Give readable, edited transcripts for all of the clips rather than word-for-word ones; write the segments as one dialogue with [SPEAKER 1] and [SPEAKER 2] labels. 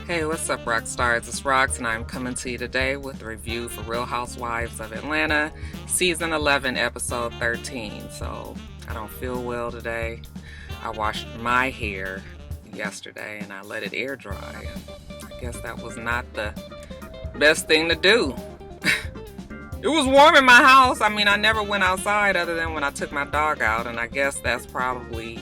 [SPEAKER 1] Hey, what's up, Roxstars? It's Rox, and I'm coming to you today with a review for Real Housewives of Atlanta, Season 11, Episode 13. So, I don't feel well today. I washed my hair yesterday, and I let it air dry. And I guess that was not the best thing to do. It was warm in my house. I mean, I never went outside other than when I took my dog out, and I guess that's probably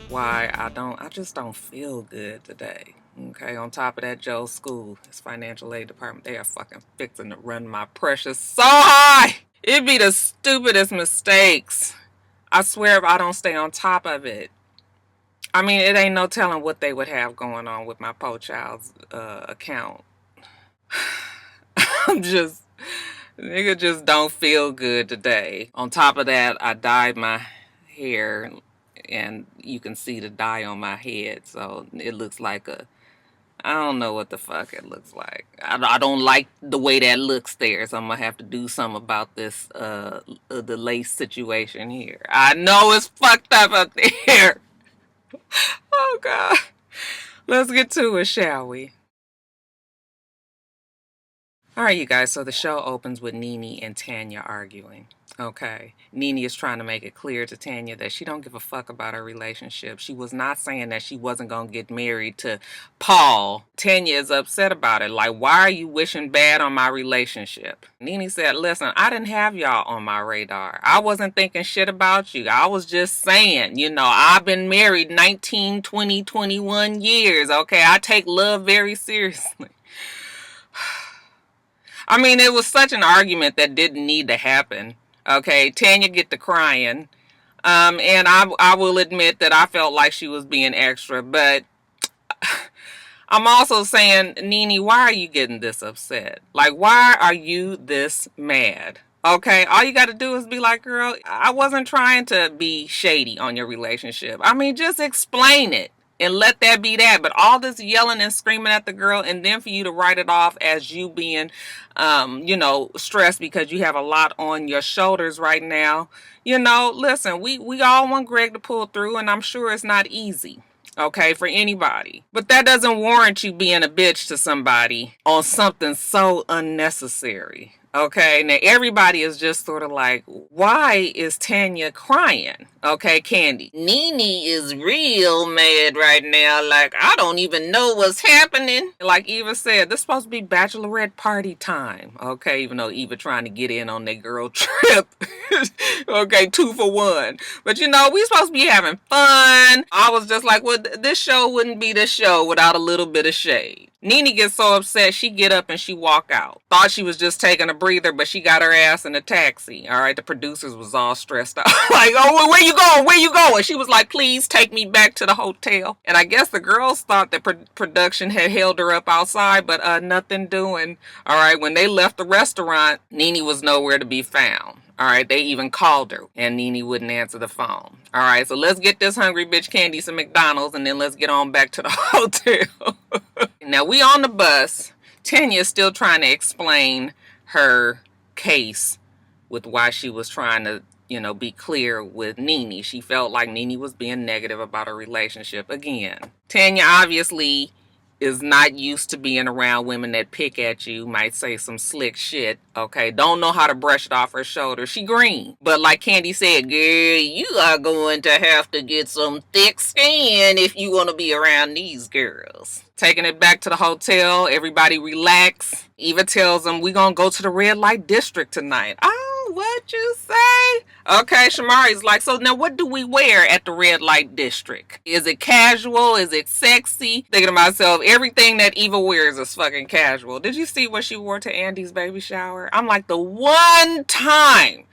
[SPEAKER 1] why I just don't feel good today. Okay, on top of that, Joe's school, his financial aid department, they are fucking fixing to run my pressure so high. It'd be the stupidest mistakes. I swear if I don't stay on top of it. I mean, it ain't no telling what they would have going on with my po child's account. Nigga just don't feel good today. On top of that, I dyed my hair and you can see the dye on my head, so it looks like I don't know what the fuck it looks like. I don't like the way that looks there, so I'm gonna have to do something about this the lace situation here. I know it's fucked up there. Oh god. Let's get to it, shall we? Alright, you guys, so the show opens with Nene and Tanya arguing. Okay. Nene is trying to make it clear to Tanya that she don't give a fuck about her relationship. She was not saying that she wasn't going to get married to Paul. Tanya is upset about it. Like, why are you wishing bad on my relationship? Nene said, listen, I didn't have y'all on my radar. I wasn't thinking shit about you. I was just saying, I've been married 19, 20, 21 years. Okay. I take love very seriously. I mean, it was such an argument that didn't need to happen. Okay, Tanya get to crying. And I will admit that I felt like she was being extra, but I'm also saying, Nene, why are you getting this upset? Like, why are you this mad? Okay, all you got to do is be like, girl, I wasn't trying to be shady on your relationship. I mean, just explain it and let that be that. But all this yelling and screaming at the girl, and then for you to write it off as you being, stressed because you have a lot on your shoulders right now. Listen, we all want Greg to pull through, and I'm sure it's not easy. Okay, for anybody. But that doesn't warrant you being a bitch to somebody on something so unnecessary. Okay, now everybody is just sort of like, why is Tanya crying? Okay, Candy. Nene is real mad right now. Like, I don't even know what's happening. Like Eva said, this is supposed to be bachelorette party time. Okay, even though Eva trying to get in on that girl trip. Okay, 2 for 1. But we supposed to be having fun. I was just like, well, this show wouldn't be this show without a little bit of shade. Nene gets so upset, she get up and she walk out. Thought she was just taking a breather, but she got her ass in a taxi. All right, the producers was all stressed out. Like, oh, where you going? Where you going? She was like, please take me back to the hotel. And I guess the girls thought that production had held her up outside, but nothing doing. All right, when they left the restaurant, Nene was nowhere to be found. All right, they even called her, and Nene wouldn't answer the phone. All right, so let's get this hungry bitch Candy some McDonald's, and then let's get on back to the hotel. Now, we on the bus. Tanya is still trying to explain her case with why she was trying to, be clear with Nene. She felt like Nene was being negative about her relationship again. Tanya obviously is not used to being around women that pick at you, might say some slick shit, okay? Don't know how to brush it off her shoulder. She green. But like Candy said, girl, you are going to have to get some thick skin if you want to be around these girls. Taking it back to the hotel, everybody relax. Eva tells them, we gonna go to the red light district tonight. Oh, what you say? Okay, Shamari's like, so now what do we wear at the red light district? Is it casual? Is it sexy? Thinking to myself, everything that Eva wears is fucking casual. Did you see what she wore to Andy's baby shower? I'm like, the one time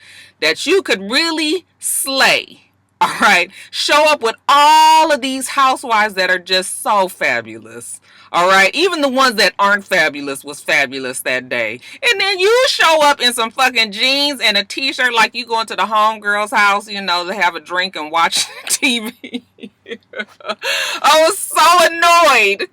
[SPEAKER 1] that you could really slay. All right, show up with all of these housewives that are just so fabulous. All right, even the ones that aren't fabulous was fabulous that day. And then you show up in some fucking jeans and a t-shirt like you going to the homegirl's house, to have a drink and watch TV. I was so annoyed.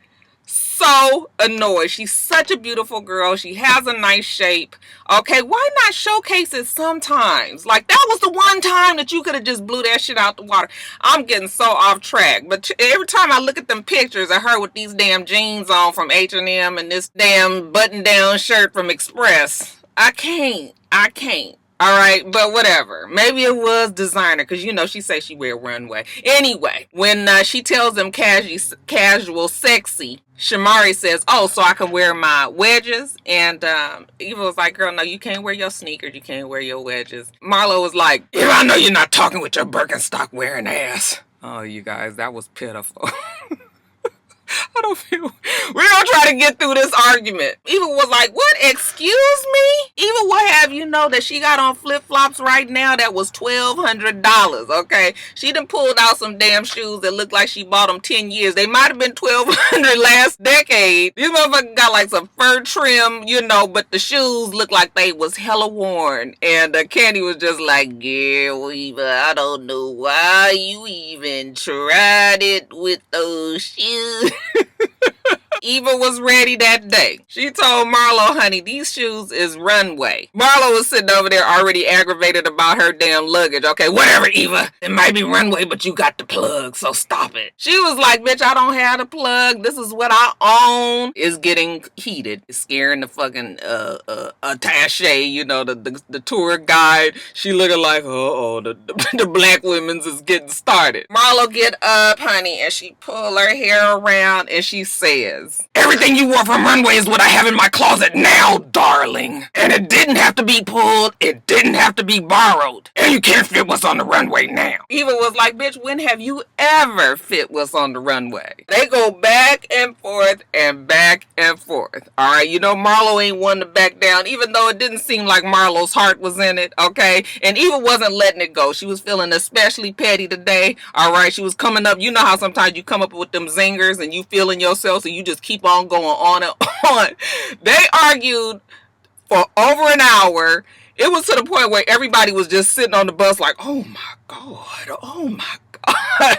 [SPEAKER 1] so annoyed. She's such a beautiful girl. She has a nice shape. Okay, why not showcase it sometimes? Like, that was the one time that you could have just blew that shit out the water. I'm getting so off track. But every time I look at them pictures of her with these damn jeans on from H&M and this damn button-down shirt from Express, I can't. All right, but whatever. Maybe it was designer, because you know she says she wear runway. Anyway, when she tells them casual sexy, Shamari says, oh, so I can wear my wedges? And Eva was like, girl, no, you can't wear your sneakers. You can't wear your wedges. Marlo was like, Eva, I know you're not talking with your Birkenstock wearing ass. Oh, you guys, that was pitiful. I don't feel... We're going to try to get through this argument. Eva was like, what? Excuse me? Eva will have you know that she got on flip-flops right now that was $1,200, okay? She done pulled out some damn shoes that look like she bought them 10 years. They might have been $1,200 last decade. These motherfuckers got like some fur trim, you know, but the shoes look like they was hella worn. And Candy was just like, girl, Eva, I don't know why you even tried it with those shoes. Eva was ready that day. She told Marlo, honey, these shoes is runway. Marlo was sitting over there already aggravated about her damn luggage. Okay, whatever, Eva. It might be runway, but you got the plug, so stop it. She was like, bitch, I don't have the plug. This is what I own. It's getting heated. It's scaring the fucking attache, you know, the tour guide. She looking like, the black women's is getting started. Marlo get up, honey, and she pull her hair around and she says, everything you wore from runway is what I have in my closet now, darling. And it didn't have to be pulled. It didn't have to be borrowed. And you can't fit what's on the runway now. Eva was like, bitch, when have you ever fit what's on the runway? They go back and forth and back and forth. All right, you know, Marlo ain't one to back down, even though it didn't seem like Marlo's heart was in it, okay? And Eva wasn't letting it go. She was feeling especially petty today, all right? She was coming up. You know how sometimes you come up with them zingers and you feeling yourself, so you just keep on going on and on. They argued for over an hour. It was to the point where everybody was just sitting on the bus like, oh my God, oh my God.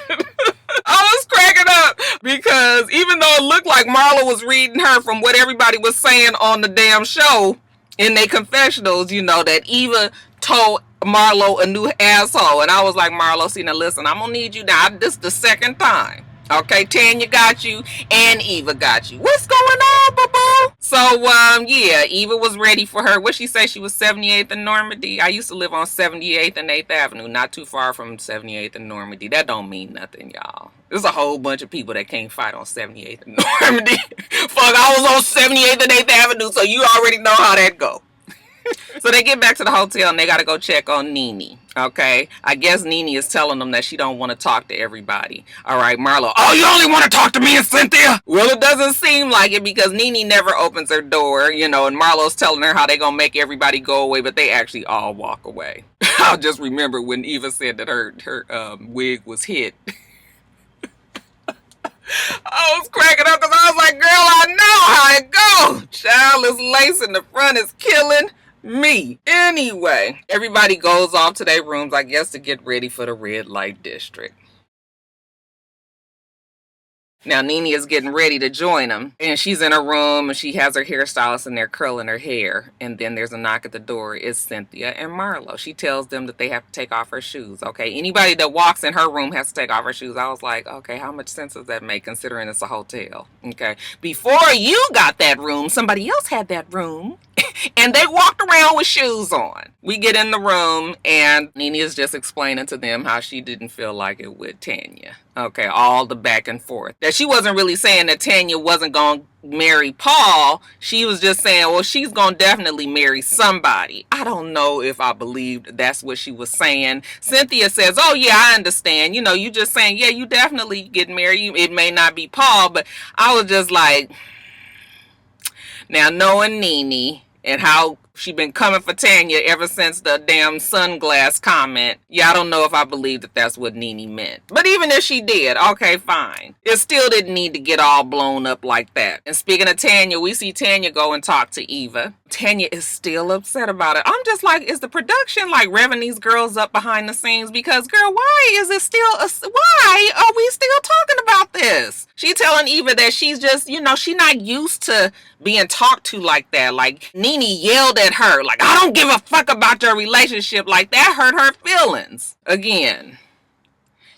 [SPEAKER 1] I was cracking up because even though it looked like Marlo was reading her from what everybody was saying on the damn show in their confessionals, you know, that Eva told Marlo a new asshole. And I was like, Marlo, see, now listen, I'm gonna need you now. This is the second time. Okay, Tanya got you and Eva got you. What's going on, boo-boo? So, yeah, Eva was ready for her. What she say? She was 78th and Normandy. I used to live on 78th and 8th Avenue, not too far from 78th and Normandy. That don't mean nothing, y'all. There's a whole bunch of people that can't fight on 78th and Normandy. Fuck, I was on 78th and 8th Avenue, so you already know how that go. So they get back to the hotel and they got to go check on Nene. Okay, I guess Nene is telling them that she don't want to talk to everybody. All right, Marlo, oh, you only want to talk to me and Cynthia? Well, it doesn't seem like it because Nene never opens her door, you know, and Marlo's telling her how they gonna make everybody go away, but they actually all walk away. I'll just remember when Eva said that her wig was hit. I was cracking up because I was like, girl, I know how it goes. Child is lace in the front is killing me. Anyway, everybody goes off to their rooms, I guess, to get ready for the red light district. Now, Nene is getting ready to join them, and she's in her room, and she has her hairstylist in there curling her hair, and then there's a knock at the door. It's Cynthia and Marlo. She tells them that they have to take off her shoes, okay? Anybody that walks in her room has to take off her shoes. I was like, okay, how much sense does that make, considering it's a hotel, okay? Before you got that room, somebody else had that room, and they walked around with shoes on. We get in the room, and Nene is just explaining to them how she didn't feel like it with Tanya. Okay, all the back and forth. That she wasn't really saying that Tanya wasn't going to marry Paul. She was just saying, well, she's going to definitely marry somebody. I don't know if I believed that's what she was saying. Cynthia says, oh, yeah, I understand. You know, you just saying, yeah, you definitely get married. It may not be Paul, but I was just like, now knowing Nene and how She been coming for Tanya ever since the damn sunglass comment. Yeah, I don't know if I believe that that's what Nene meant. But even if she did, okay, fine. It still didn't need to get all blown up like that. And speaking of Tanya, we see Tanya go and talk to Eva. Tanya is still upset about it. I'm just like, is the production like revving these girls up behind the scenes? Because, girl, why is it still, why are we still talking about this? She telling Eva that she's just, she's not used to being talked to like that. Like, Nene yelled at her, like, I don't give a fuck about your relationship. Like, that hurt her feelings. Again,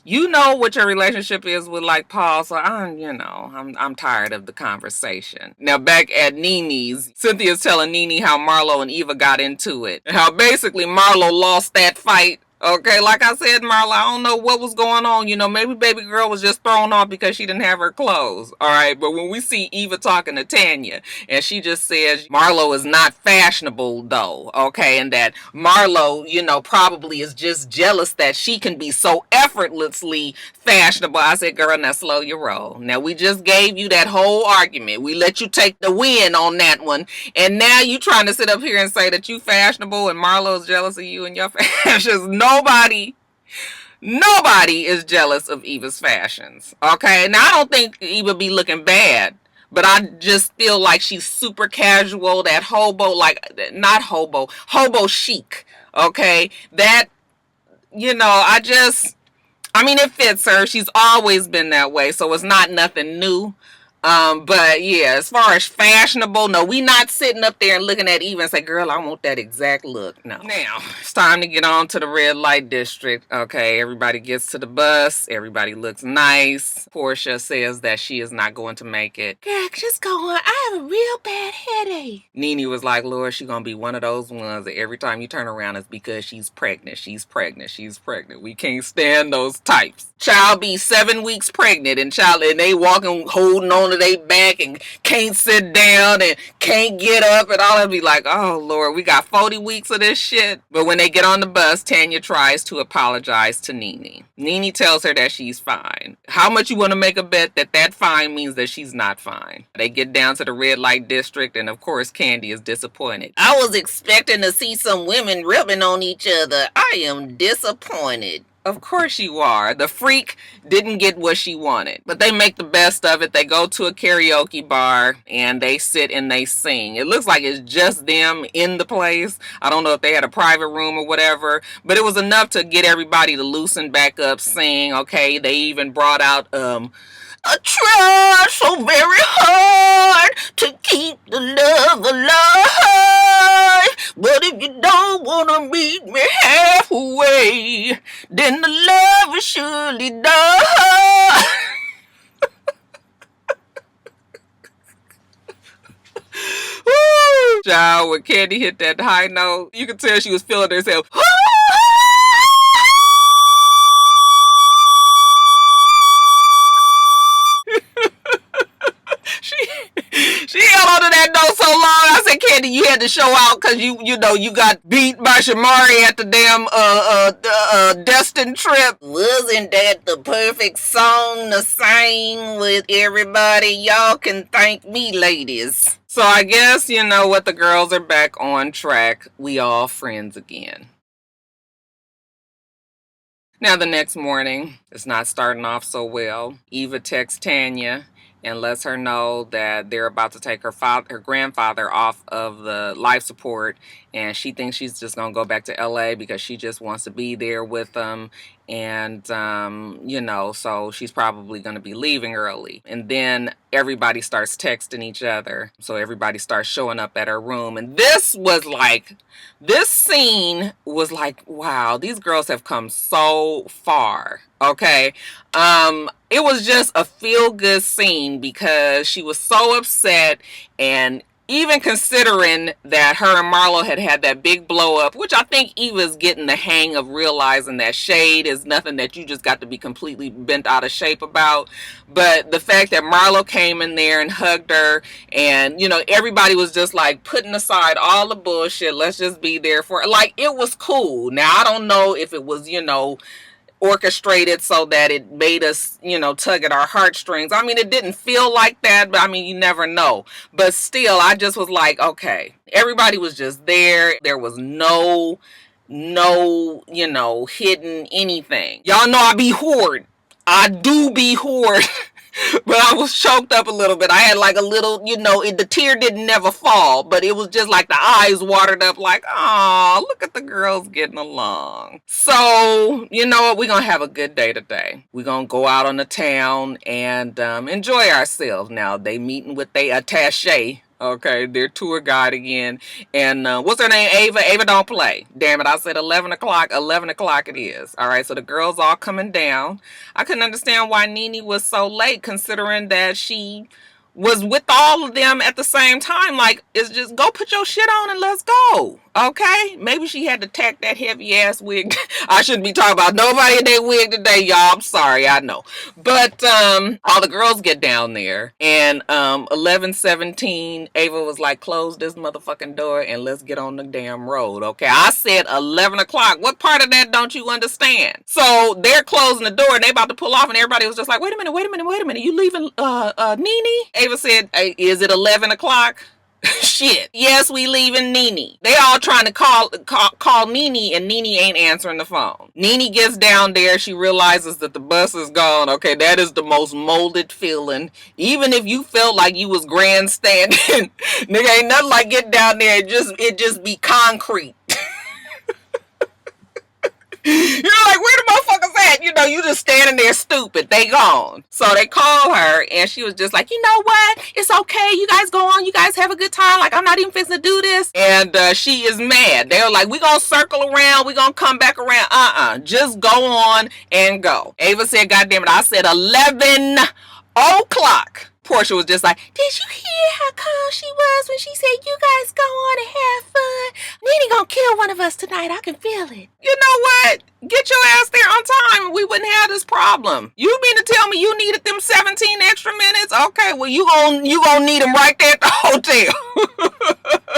[SPEAKER 1] you know what your relationship is with, like, Paul, so I'm tired of the conversation. Now, back at Nene's, Cynthia's telling Nene how Marlo and Eva got into it. And how basically Marlo lost that fight. Okay, like I said, Marlo, I don't know what was going on. Maybe baby girl was just thrown off because she didn't have her clothes. All right, but when we see Eva talking to Tanya, and she just says Marlo is not fashionable, though, okay, and that Marlo, probably is just jealous that she can be so effortlessly fashionable. I said, girl, now slow your roll. Now, we just gave you that whole argument. We let you take the win on that one, and now you trying to sit up here and say that you fashionable and Marlo is jealous of you and your fashions. Nobody is jealous of Eva's fashions. Okay, now I don't think Eva be looking bad, but I just feel like she's super casual, that hobo chic. Okay, that it fits her. She's always been that way, so it's not nothing new. But yeah, as far as fashionable, no, we not sitting up there and looking at Eva and say, girl, I want that exact look. No. Now, it's time to get on to the red light district. Okay, everybody gets to the bus. Everybody looks nice. Portia says that she is not going to make it. Girl, just go on. I have a real bad headache. Nene was like, Lord, she's going to be one of those ones that every time you turn around, it's because she's pregnant. She's pregnant. She's pregnant. We can't stand those types. Child be 7 weeks pregnant and they walking, holding on to their back and can't sit down and can't get up and all that. Be like, oh Lord, we got 40 weeks of this shit. But when they get on the bus, Tanya tries to apologize to Nene. Nene tells her that she's fine. How much you want to make a bet that fine means that she's not fine? They get down to the red light district, and of course Candy is disappointed. I was expecting to see some women rubbing on each other. I am disappointed. Of course you are. The freak didn't get what she wanted. But they make the best of it. They go to a karaoke bar and they sit and they sing. It looks like it's just them in the place. I don't know if they had a private room or whatever. But it was enough to get everybody to loosen back up, sing. Okay, they even brought out I try so very hard to keep the love alive, but if you don't want to meet me halfway, then the love will surely die. Woo! Child, when Candy hit that high note, you could tell she was feeling herself. She held on to that note so long. I said, Candy, you had to show out because you got beat by Shamari at the damn Destin trip. Wasn't that the perfect song to sing with everybody? Y'all can thank me, ladies. So I guess, what, the girls are back on track. We all friends again. Now the next morning, it's not starting off so well. Eva texts Tanya and lets her know that they're about to take her grandfather off of the life support, and she thinks she's just gonna go back to LA because she just wants to be there with them, and so she's probably gonna be leaving early. And then everybody starts texting each other, so everybody starts showing up at her room, and this scene was like, wow, these girls have come so far. Okay, it was just a feel-good scene because she was so upset, and even considering that her and Marlo had that big blow up, which I think Eva's getting the hang of realizing that shade is nothing that you just got to be completely bent out of shape about. But the fact that Marlo came in there and hugged her, and everybody was just like putting aside all the bullshit, let's just be there for it. Like, it was cool. Now I don't know if it was orchestrated so that it made us, tug at our heartstrings. I mean, it didn't feel like that, but I mean, you never know. But still, I just was like, okay, everybody was just there. There was no, hidden anything. Y'all know I be hoard. I do be hoard. But I was choked up a little bit. I had like a little, the tear didn't never fall, but it was just like the eyes watered up like, oh, look at the girls getting along. So, you know what? We're going to have a good day today. We're going to go out on the town and enjoy ourselves. Now, they meeting with their attaché. Okay, their tour guide again. And what's her name? Ava. Ava don't play. Damn it, I said 11 o'clock. 11 o'clock it is. All right, so the girls all coming down. I couldn't understand why Nene was so late, considering that she was with all of them at the same time. Like, it's just go put your shit on and let's go. Okay? Maybe she had to tack that heavy ass wig. I shouldn't be talking about nobody in their wig today, y'all. I'm sorry, I know. But all the girls get down there, and 11:17, Ava was like, close this motherfucking door and let's get on the damn road. Okay, I said 11 o'clock. What part of that don't you understand? So they're closing the door and they about to pull off, and everybody was just like, wait a minute. You leaving Nene? Ava said, hey, is it 11 o'clock? Shit. Yes, we leaving Nene. They all trying to call Nene, and Nene ain't answering the phone. Nene gets down there. She realizes that the bus is gone. Okay, that is the most molded feeling. Even if you felt like you was grandstanding, nigga, ain't nothing like get down there. It just be concrete. You're like, where the motherfuckers at? You just standing there stupid. They gone. So they call her, and she was just like, you know what? It's okay. You guys go on. You guys have a good time. Like, I'm not even fixing to do this. And she is mad. They were like, we gonna circle around. We gonna come back around. Just go on and go. Ava said, God damn it. I said 11 o'clock. Portia was just like, did you hear how calm she was when she said, you guys go on and have fun? Nene gonna kill one of us tonight. I can feel it. You know what? Get your ass there on time and we wouldn't have this problem. You mean to tell me you needed them 17 extra minutes? Okay, well, you gonna need them right there at the hotel.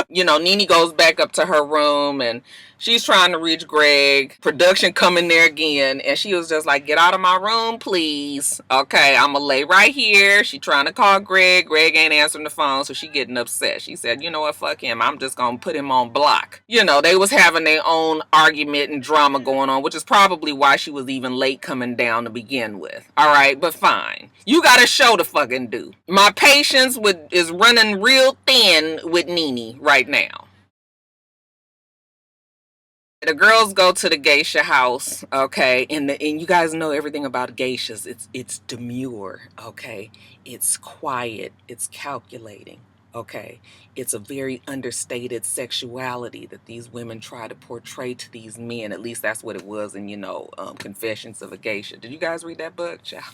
[SPEAKER 1] Nene goes back up to her room and she's trying to reach Greg. Production coming there again. And she was just like, get out of my room, please. Okay, I'm going to lay right here. She trying to call Greg. Greg ain't answering the phone, so she getting upset. She said, you know what, fuck him. I'm just going to put him on block. They was having their own argument and drama going on, which is probably why she was even late coming down to begin with. All right, but fine. You got a show to fucking do. My patience is running real thin with Nene right now. The girls go to the Geisha House, okay, and you guys know everything about geishas. It's demure, okay. It's quiet. It's calculating, okay. It's a very understated sexuality that these women try to portray to these men. At least that's what it was in, Confessions of a Geisha. Did you guys read that book, child?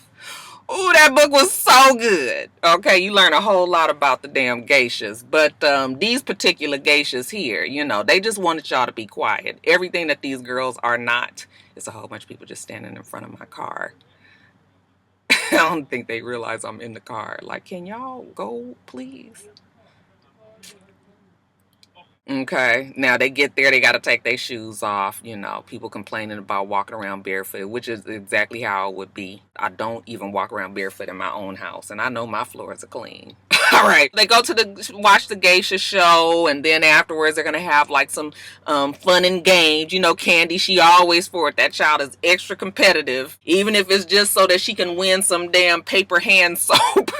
[SPEAKER 1] Oh, that book was so good. Okay, you learn a whole lot about the damn geishas. But these particular geishas here, they just wanted y'all to be quiet. Everything that these girls are not. It's a whole bunch of people just standing in front of my car. I don't think they realize I'm in the car. Like, can y'all go, please? Okay, now they get there, they got to take their shoes off. People complaining about walking around barefoot, which is exactly how it would be. I don't even walk around barefoot in my own house, and I know my floors are clean. All right, they go to watch the Geisha show, and then afterwards they're gonna have like some fun and games. Candy, she always for it. That child is extra competitive, even if it's just so that she can win some damn paper hand soap.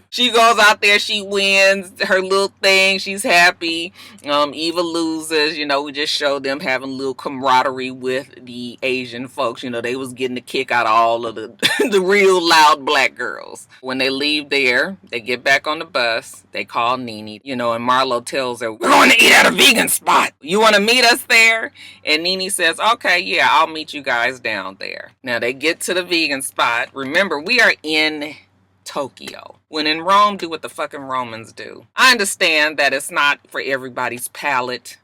[SPEAKER 1] She goes out there, she wins her little thing, she's happy. Eva loses, we just showed them having a little camaraderie with the Asian folks. They was getting the kick out of all of the, the real loud black girls. When they leave there, they get back on the bus, they call Nene, and Marlo tells her, we're going to eat at a vegan spot. You want to meet us there? And Nene says, okay, yeah, I'll meet you guys down there. Now they get to the vegan spot. Remember, we are in Tokyo. When in Rome, do what the fucking Romans do. I understand that it's not for everybody's palate,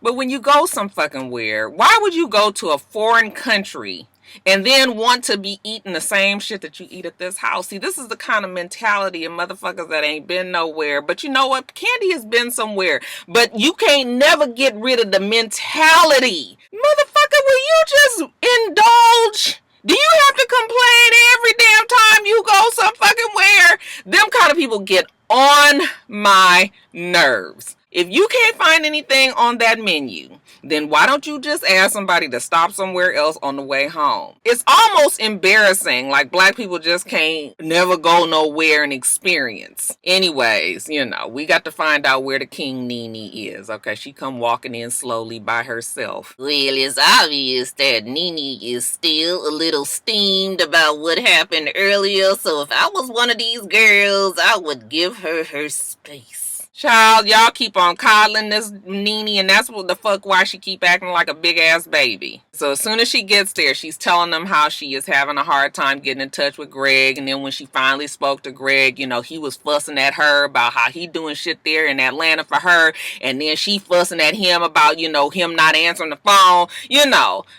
[SPEAKER 1] but when you go some fucking where, why would you go to a foreign country and then want to be eating the same shit that you eat at this house? See, this is the kind of mentality of motherfuckers that ain't been nowhere. But you know what? Candy has been somewhere. But you can't never get rid of the mentality. Motherfucker, will you just indulge? Do you have to complain every damn time you go some fucking where? Them kind of people get on my nerves. If you can't find anything on that menu, then why don't you just ask somebody to stop somewhere else on the way home? It's almost embarrassing. Like, black people just can't never go nowhere and experience. Anyways, we got to find out where the King Nene is. Okay, she come walking in slowly by herself. Well, it's obvious that Nene is still a little steamed about what happened earlier. So if I was one of these girls, I would give her her space. Child, y'all keep on coddling this Nene, and that's what the fuck why she keep acting like a big ass baby. So as soon as she gets there, she's telling them how she is having a hard time getting in touch with Greg. And then when she finally spoke to Greg, he was fussing at her about how he doing shit there in Atlanta for her. And then she fussing at him about, him not answering the phone.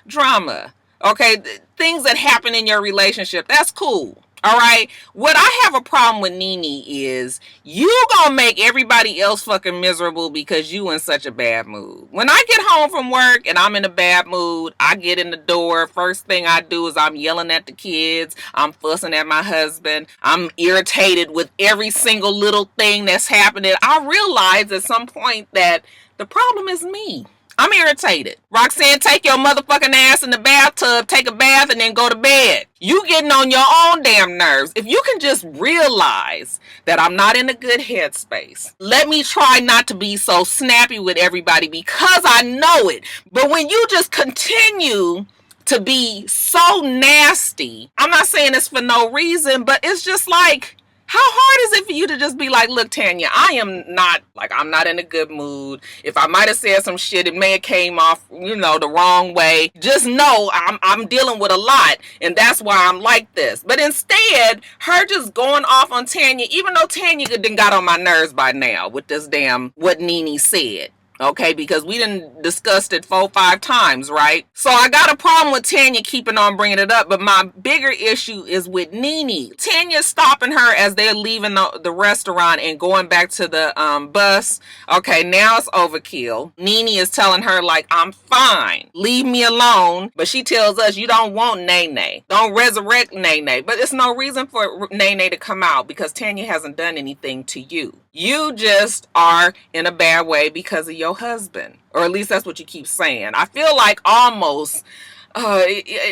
[SPEAKER 1] Drama. Okay, things that happen in your relationship, that's cool. All right, what I have a problem with Nene is you gonna make everybody else fucking miserable because you in such a bad mood. When I get home from work and I'm in a bad mood, I get in the door. First thing I do is I'm yelling at the kids. I'm fussing at my husband. I'm irritated with every single little thing that's happening. I realize at some point that the problem is me. I'm irritated. Roxanne, take your motherfucking ass in the bathtub, take a bath, and then go to bed. You getting on your own damn nerves. If you can just realize that I'm not in a good headspace, let me try not to be so snappy with everybody because I know it. But when you just continue to be so nasty, I'm not saying it's for no reason, but it's just like, how hard is it for you to just be like, look, Tanya, I'm not in a good mood. If I might have said some shit, it may have came off, the wrong way. Just know I'm dealing with a lot, and that's why I'm like this. But instead, her just going off on Tanya, even though Tanya done got on my nerves by now with this damn what Nene said. Okay, because we done discussed it 4-5 times, right? So I got a problem with Tanya keeping on bringing it up, but my bigger issue is with Nene. Tanya's stopping her as they're leaving the restaurant and going back to the bus. Okay, now it's overkill. Nene is telling her, like, I'm fine. Leave me alone. But she tells us, you don't want Nene. Don't resurrect Nene. But it's no reason for Nene to come out because Tanya hasn't done anything to you. You just are in a bad way because of your husband. Or at least that's what you keep saying. I feel like almost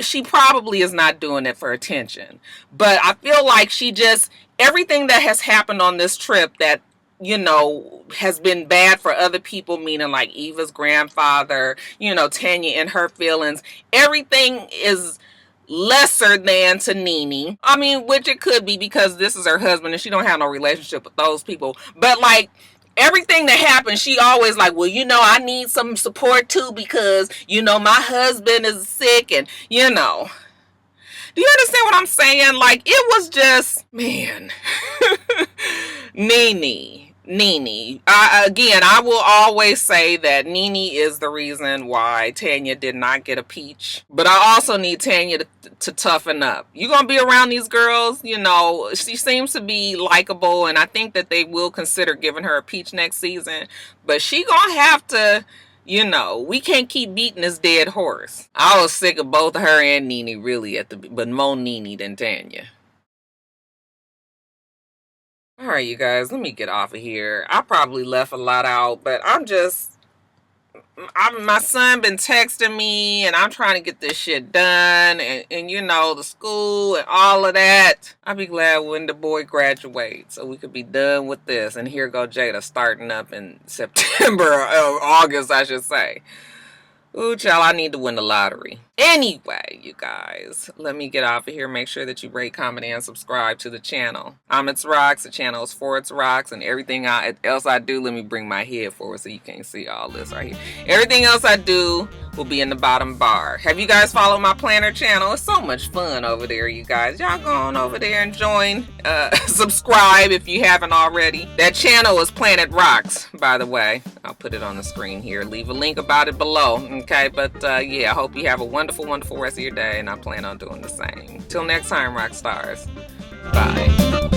[SPEAKER 1] she probably is not doing it for attention. But I feel like she just, everything that has happened on this trip that, has been bad for other people, meaning like Eva's grandfather, Tanya and her feelings, everything is lesser than to Nene. I mean, which it could be because this is her husband and she don't have no relationship with those people. But like everything that happens, she always like, well, I need some support too because, my husband is sick and, Do you understand what I'm saying? Like, it was just, man. Nene. I will always say that Nene is the reason why Tanya did not get a peach. But I also need Tanya to toughen up. You're going to be around these girls, she seems to be likable, and I think that they will consider giving her a peach next season. But she going to have to, we can't keep beating this dead horse. I was sick of both her and Nene, really, but more Nene than Tanya. All right, you guys, let me get off of here. I probably left a lot out, but my son been texting me and I'm trying to get this shit done and the school and all of that. I'll be glad when the boy graduates so we could be done with this. And here go Jada starting up in September or August, I should say. Ooh, child, I need to win the lottery. Anyway, you guys, let me get off of here. Make sure that you rate, comment, and subscribe to the channel. I'm itsrox. The channel is for itsrox. And everything else I do, let me bring my head forward so you can't see all this right here. Everything else I do will be in the bottom bar. Have you guys followed my planner channel? It's so much fun over there, you guys. Y'all go on over there and join. Subscribe if you haven't already. That channel is Planet Rocks, by the way. I'll put it on the screen here. Leave a link about it below. Okay, but yeah, I hope you have a wonderful rest of your day, and I plan on doing the same. Till next time, Roxstars. Bye.